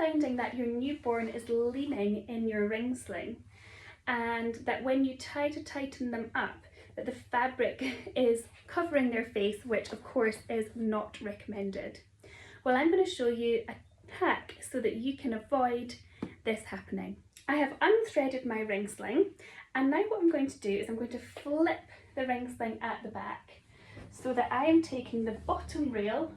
finding that your newborn is leaning in your ring sling, and that when you try to tighten them up, that the fabric is covering their face, which of course is not recommended. Well, I'm going to show you a hack so that you can avoid this happening. I have unthreaded my ring sling, and now what I'm going to do is I'm going to flip the ring sling at the back so that I am taking the bottom rail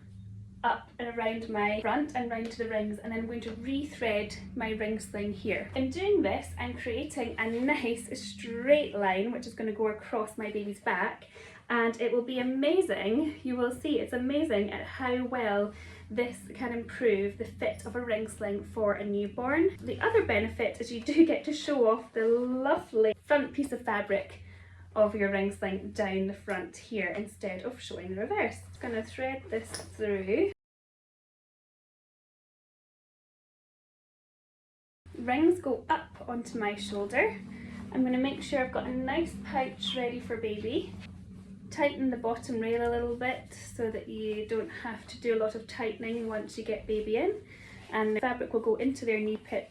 up and around my front and round to the rings, and then I'm going to rethread my ring sling here. In doing this, I'm creating a nice straight line which is going to go across my baby's back, and it will be amazing. You will see it's amazing at how well this can improve the fit of a ring sling for a newborn. The other benefit is you do get to show off the lovely front piece of fabric of your ring sling down the front here instead of showing the reverse. I'm going to thread this through. Rings go up onto my shoulder. I'm going to make sure I've got a nice pouch ready for baby. Tighten the bottom rail a little bit so that you don't have to do a lot of tightening once you get baby in, and the fabric will go into their knee pit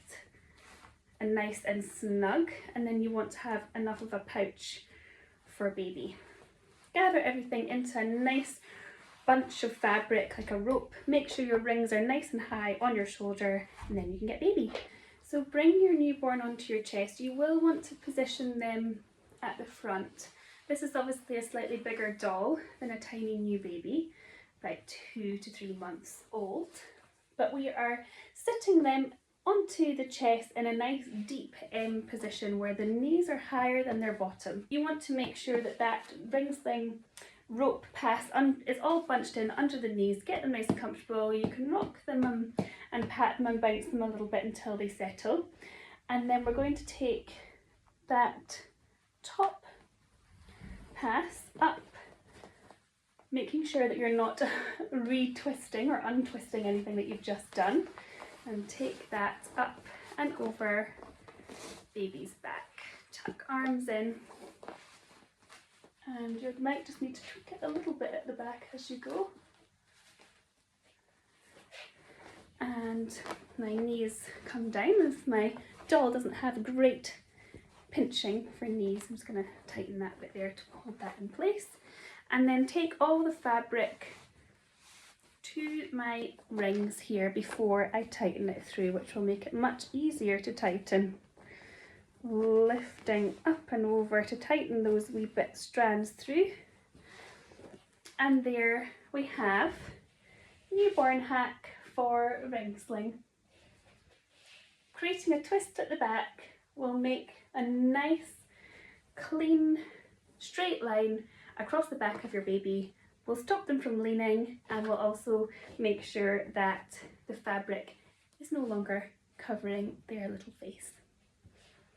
and nice and snug, and then you want to have enough of a pouch for baby. Gather everything into a nice bunch of fabric like a rope. Make sure your rings are nice and high on your shoulder, and then you can get baby. So bring your newborn onto your chest. You will want to position them at the front. This is obviously a slightly bigger doll than a tiny new baby, about 2 to 3 months old, but we are sitting them onto the chest in a nice deep M position where the knees are higher than their bottom. You want to make sure that that ring sling rope pass is all bunched in under the knees. Get them nice and comfortable. You can rock them and pat them and bounce them a little bit until they settle, and then we're going to take that top pass up, making sure that you're not retwisting or untwisting anything that you've just done, and take that up and over baby's back. Tuck arms in, and you might just need to tweak it a little bit at the back as you go. And my knees come down as my doll doesn't have great pinching for knees. I'm just going to tighten that bit there to hold that in place, and then take all the fabric to my rings here before I tighten it through, which will make it much easier to tighten. Lifting up and over to tighten those wee bit strands through, and there we have newborn hack for ring sling. Creating a twist at the back will make a nice clean straight line across the back of your baby, will stop them from leaning, and will also make sure that the fabric is no longer covering their little face.